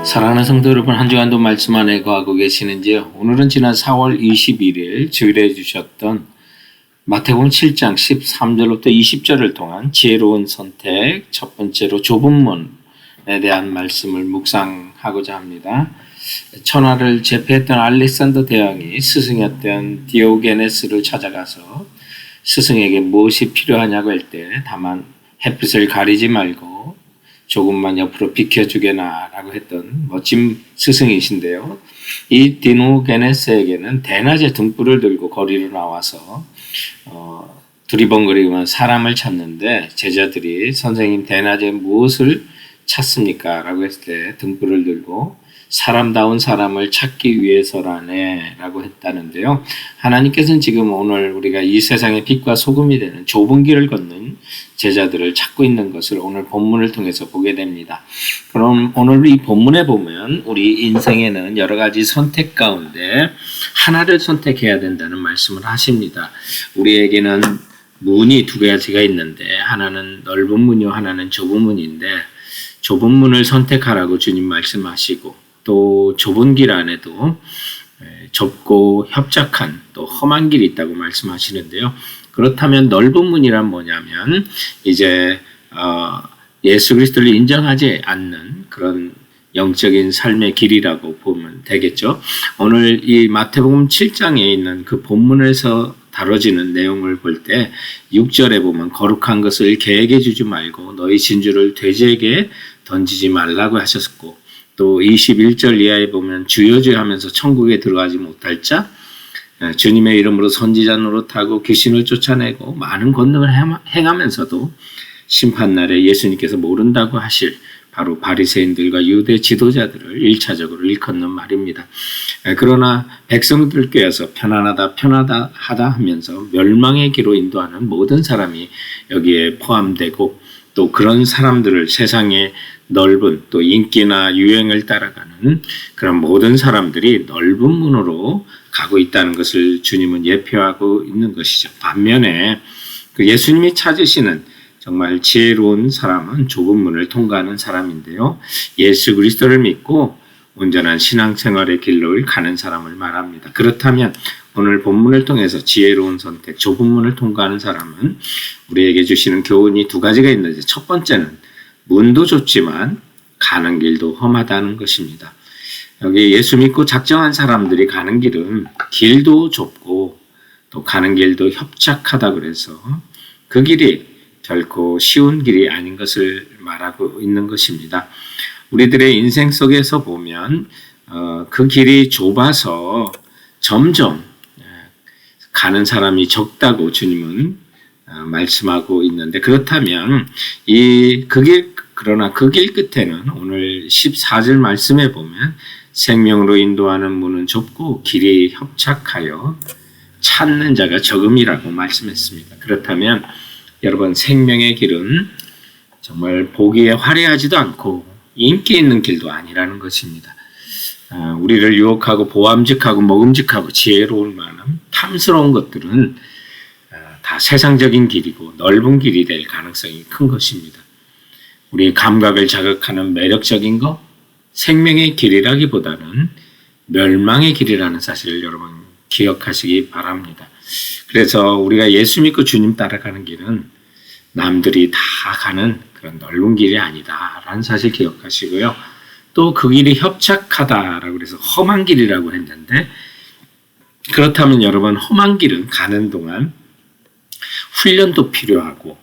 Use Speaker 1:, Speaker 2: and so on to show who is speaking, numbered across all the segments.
Speaker 1: 사랑하는 성도 여러분, 한 주간도 말씀 안에 거하고 계시는지요? 오늘은 지난 4월 21일 주일에 주셨던 마태복음 7장 13절부터 20절을 통한 지혜로운 선택, 첫 번째로 좁은 문에 대한 말씀을 묵상하고자 합니다. 천하를 제패했던 알렉산더 대왕이 스승이었던 디오게네스를 찾아가서 스승에게 무엇이 필요하냐고 할 때 다만 햇빛을 가리지 말고 조금만 옆으로 비켜주게나 라고 했던 멋진 스승이신데요. 이 디오게네스에게는 대낮에 등불을 들고 거리로 나와서 두리번거리기만 사람을 찾는데 제자들이 선생님 대낮에 무엇을 찾습니까? 라고 했을 때 등불을 들고 사람다운 사람을 찾기 위해서라네 라고 했다는데요. 하나님께서는 지금 오늘 우리가 이 세상의 빛과 소금이 되는 좁은 길을 걷는 제자들을 찾고 있는 것을 오늘 본문을 통해서 보게 됩니다. 그럼 오늘 이 본문에 보면 우리 인생에는 여러 가지 선택 가운데 하나를 선택해야 된다는 말씀을 하십니다. 우리에게는 문이 두 가지가 있는데 하나는 넓은 문이요 하나는 좁은 문인데 좁은 문을 선택하라고 주님 말씀하시고 또 좁은 길 안에도 좁고 협착한 또 험한 길이 있다고 말씀하시는데요. 그렇다면 넓은 문이란 뭐냐면 이제 예수 그리스도를 인정하지 않는 그런 영적인 삶의 길이라고 보면 되겠죠. 오늘 이 마태복음 7장에 있는 그 본문에서 다뤄지는 내용을 볼 때 6절에 보면 거룩한 것을 개에게 주지 말고 너희 진주를 돼지에게 던지지 말라고 하셨고 또 21절 이하에 보면 주여 주여 하면서 천국에 들어가지 못할 자 주님의 이름으로 선지자 노릇하고 귀신을 쫓아내고 많은 권능을 행하면서도 심판날에 예수님께서 모른다고 하실 바로 바리새인들과 유대 지도자들을 1차적으로 일컫는 말입니다. 그러나 백성들께서 편안하다 하다 하면서 멸망의 길로 인도하는 모든 사람이 여기에 포함되고 또 그런 사람들을 세상의 넓은 또 인기나 유행을 따라가는 그런 모든 사람들이 넓은 문으로 가고 있다는 것을 주님은 예표하고 있는 것이죠. 반면에 그 예수님이 찾으시는 정말 지혜로운 사람은 좁은 문을 통과하는 사람인데요. 예수 그리스도를 믿고 온전한 신앙생활의 길로 가는 사람을 말합니다. 그렇다면 오늘 본문을 통해서 지혜로운 선택, 좁은 문을 통과하는 사람은 우리에게 주시는 교훈이 두 가지가 있는데 첫 번째는 문도 좋지만 가는 길도 험하다는 것입니다. 여기 예수 믿고 작정한 사람들이 가는 길은 길도 좁고 또 가는 길도 협착하다 그래서 그 길이 결코 쉬운 길이 아닌 것을 말하고 있는 것입니다. 우리들의 인생 속에서 보면 그 길이 좁아서 점점 가는 사람이 적다고 주님은 말씀하고 있는데 그렇다면 그러나 그 길 끝에는 오늘 14절 말씀에 보면 생명으로 인도하는 문은 좁고 길이 협착하여 찾는 자가 적음이라고 말씀했습니다. 그렇다면 여러분 생명의 길은 정말 보기에 화려하지도 않고 인기 있는 길도 아니라는 것입니다. 우리를 유혹하고 보암직하고 먹음직하고 지혜로울 만한 탐스러운 것들은 다 세상적인 길이고 넓은 길이 될 가능성이 큰 것입니다. 우리 감각을 자극하는 매력적인 것, 생명의 길이라기보다는 멸망의 길이라는 사실을 여러분 기억하시기 바랍니다. 그래서 우리가 예수 믿고 주님 따라가는 길은 남들이 다 가는 그런 넓은 길이 아니다라는 사실 기억하시고요. 또 그 길이 협착하다라고 해서 험한 길이라고 했는데 그렇다면 여러분 험한 길은 가는 동안 훈련도 필요하고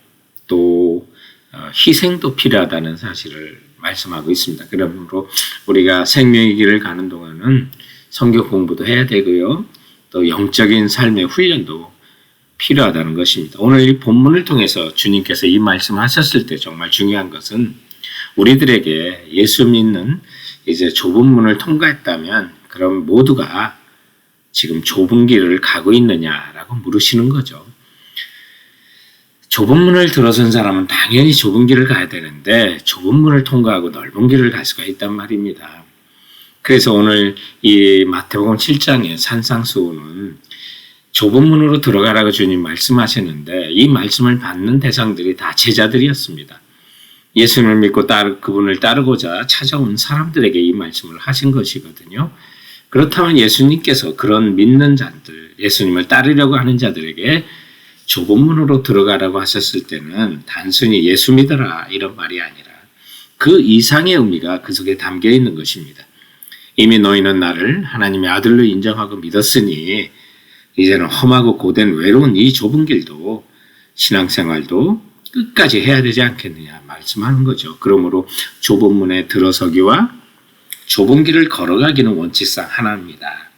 Speaker 1: 또 희생도 필요하다는 사실을 말씀하고 있습니다. 그러므로 우리가 생명의 길을 가는 동안은 성경 공부도 해야 되고요. 또 영적인 삶의 훈련도 필요하다는 것입니다. 오늘 이 본문을 통해서 주님께서 이 말씀하셨을 때 정말 중요한 것은 우리들에게 예수 믿는 이제 좁은 문을 통과했다면 그럼 모두가 지금 좁은 길을 가고 있느냐라고 물으시는 거죠. 좁은 문을 들어선 사람은 당연히 좁은 길을 가야 되는데 좁은 문을 통과하고 넓은 길을 갈 수가 있단 말입니다. 그래서 오늘 이 마태복음 7장의 산상수훈은 좁은 문으로 들어가라고 주님 말씀하셨는데 이 말씀을 받는 대상들이 다 제자들이었습니다. 예수님을 믿고 그분을 따르고자 찾아온 사람들에게 이 말씀을 하신 것이거든요. 그렇다면 예수님께서 그런 믿는 자들, 예수님을 따르려고 하는 자들에게 좁은 문으로 들어가라고 하셨을 때는 단순히 예수 믿어라 이런 말이 아니라 그 이상의 의미가 그 속에 담겨 있는 것입니다. 이미 너희는 나를 하나님의 아들로 인정하고 믿었으니 이제는 험하고 고된 외로운 이 좁은 길도 신앙생활도 끝까지 해야 되지 않겠느냐 말씀하는 거죠. 그러므로 좁은 문에 들어서기와 좁은 길을 걸어가기는 원칙상 하나입니다.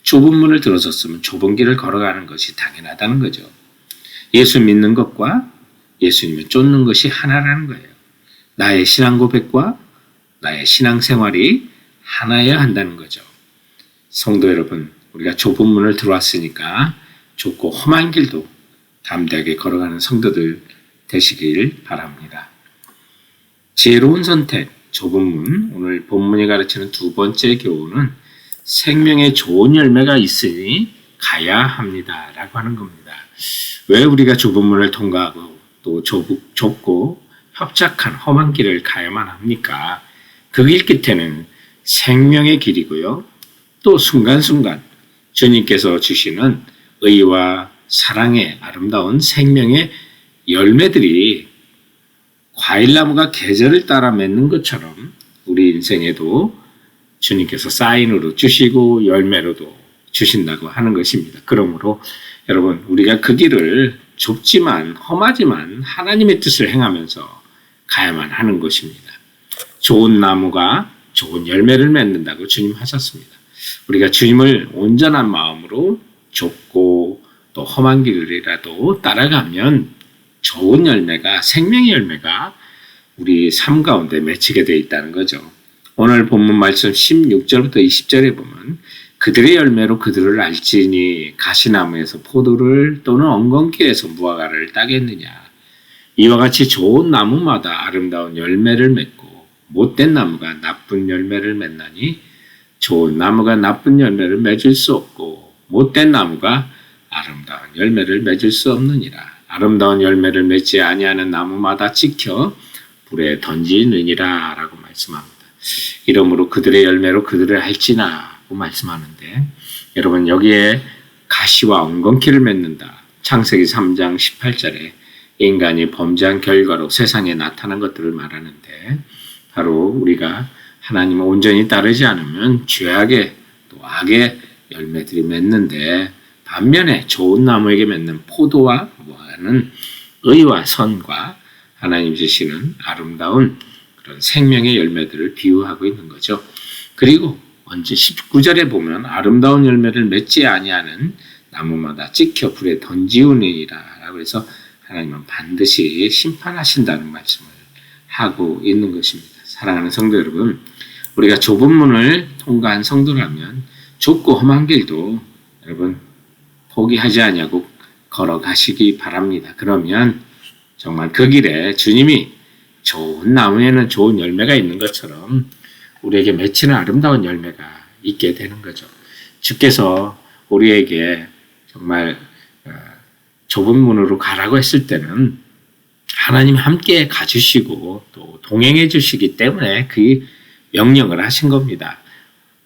Speaker 1: 좁은 문을 들어섰으면 좁은 길을 걸어가는 것이 당연하다는 거죠. 예수 믿는 것과 예수님을 쫓는 것이 하나라는 거예요. 나의 신앙 고백과 나의 신앙생활이 하나여야 한다는 거죠. 성도 여러분, 우리가 좁은 문을 들어왔으니까 좁고 험한 길도 담대하게 걸어가는 성도들 되시길 바랍니다. 지혜로운 선택, 좁은 문, 오늘 본문이 가르치는 두 번째 교훈은 생명의 좋은 열매가 있으니 가야 합니다 라고 하는 겁니다. 왜 우리가 좁은 문을 통과하고 또 좁고 협착한 험한 길을 가야만 합니까? 그 길 끝에는 생명의 길이고요. 또 순간순간 주님께서 주시는 의와 사랑의 아름다운 생명의 열매들이 과일나무가 계절을 따라 맺는 것처럼 우리 인생에도 주님께서 사인으로 주시고 열매로도 주신다고 하는 것입니다. 그러므로 여러분, 우리가 그 길을 좁지만 험하지만 하나님의 뜻을 행하면서 가야만 하는 것입니다. 좋은 나무가 좋은 열매를 맺는다고 주님 하셨습니다. 우리가 주님을 온전한 마음으로 좁고 또 험한 길이라도 따라가면 좋은 열매가, 생명의 열매가 우리 삶 가운데 맺히게 되어 있다는 거죠. 오늘 본문 말씀 16절부터 20절에 보면 그들의 열매로 그들을 알지니 가시나무에서 포도를 또는 엉겅퀴에서 무화과를 따겠느냐. 이와 같이 좋은 나무마다 아름다운 열매를 맺고 못된 나무가 나쁜 열매를 맺나니 좋은 나무가 나쁜 열매를 맺을 수 없고 못된 나무가 아름다운 열매를 맺을 수 없느니라. 아름다운 열매를 맺지 아니하는 나무마다 찍혀 불에 던지느니라 라고 말씀합니다. 이러므로 그들의 열매로 그들을 알지나고 말씀하는데 여러분, 여기에 가시와 엉겅퀴를 맺는다. 창세기 3장 18절에 인간이 범죄한 결과로 세상에 나타난 것들을 말하는데 바로 우리가 하나님을 온전히 따르지 않으면 죄악의 또 악의 열매들이 맺는데 반면에 좋은 나무에게 맺는 포도와 무화과는 의와 선과 하나님 주시는 아름다운 그런 생명의 열매들을 비유하고 있는 거죠. 그리고 언제 19절에 보면 아름다운 열매를 맺지 아니하는 나무마다 찍혀 불에 던지우느니라 라고 해서 하나님은 반드시 심판하신다는 말씀을 하고 있는 것입니다. 사랑하는 성도 여러분, 우리가 좁은 문을 통과한 성도라면 좁고 험한 길도 여러분 포기하지 않냐고 걸어가시기 바랍니다. 그러면 정말 그 길에 주님이 좋은 나무에는 좋은 열매가 있는 것처럼 우리에게 맺히는 아름다운 열매가 있게 되는 거죠. 주께서 우리에게 정말 좁은 문으로 가라고 했을 때는 하나님 함께 가주시고 또 동행해 주시기 때문에 그 명령을 하신 겁니다.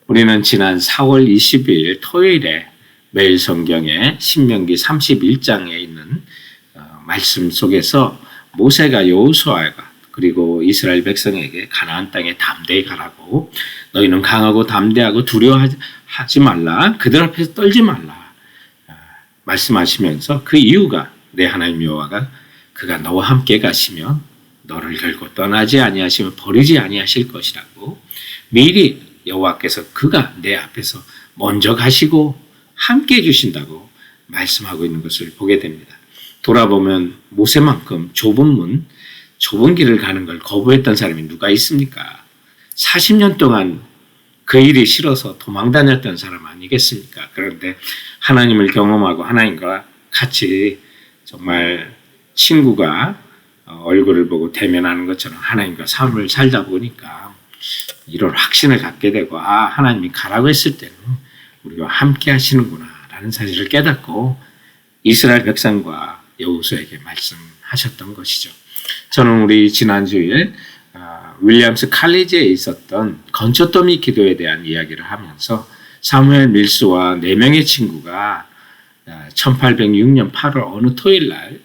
Speaker 1: 우리는 지난 4월 20일 토요일에 매일 성경의 신명기 31장에 있는 말씀 속에서 모세가 여호수아가 그리고 이스라엘 백성에게 가나안 땅에 담대히 가라고, 너희는 강하고 담대하고 두려워하지 말라, 그들 앞에서 떨지 말라 말씀하시면서 그 이유가 내 하나님 여호와가 그가 너와 함께 가시면 너를 결코 떠나지 아니하시며 버리지 아니하실 것이라고, 미리 여호와께서 그가 내 앞에서 먼저 가시고 함께 해주신다고 말씀하고 있는 것을 보게 됩니다. 돌아보면 모세만큼 좁은 길을 가는 걸 거부했던 사람이 누가 있습니까? 40년 동안 그 일이 싫어서 도망 다녔던 사람 아니겠습니까? 그런데 하나님을 경험하고 하나님과 같이 정말 친구가 얼굴을 보고 대면하는 것처럼 하나님과 삶을 살다 보니까 이런 확신을 갖게 되고, 하나님이 가라고 했을 때는 우리와 함께 하시는구나 라는 사실을 깨닫고 이스라엘 백성과 여호수아에게 말씀하셨던 것이죠. 저는 우리 지난주에 윌리엄스 칼리지에 있었던 건초더미 기도에 대한 이야기를 하면서 사무엘 밀스와 4명의 친구가 1806년 8월 어느 토요일 날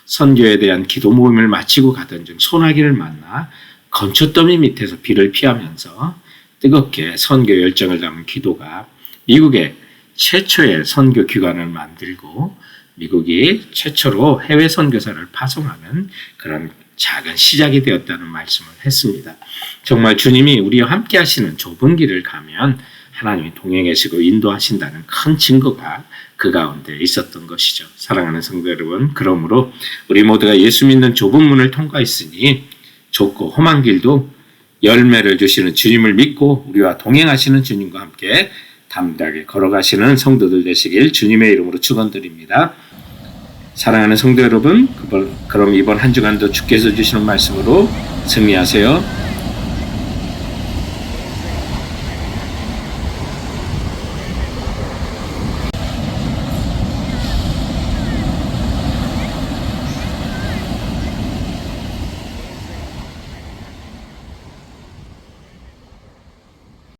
Speaker 1: 선교에 대한 기도 모임을 마치고 가던 중 소나기를 만나 건초더미 밑에서 비를 피하면서 뜨겁게 선교 열정을 담은 기도가 미국의 최초의 선교 기관을 만들고 미국이 최초로 해외 선교사를 파송하는 그런 작은 시작이 되었다는 말씀을 했습니다. 정말 주님이 우리와 함께 하시는 좁은 길을 가면 하나님이 동행해 계시고 인도하신다는 큰 증거가 그 가운데 있었던 것이죠. 사랑하는 성도 여러분, 그러므로 우리 모두가 예수 믿는 좁은 문을 통과했으니 좁고 험한 길도 열매를 주시는 주님을 믿고 우리와 동행하시는 주님과 함께 담대하게 걸어가시는 성도들 되시길 주님의 이름으로 축원드립니다. 사랑하는 성도 여러분, 그럼 이번 한 주간도 주께서 주시는 말씀으로 승리하세요.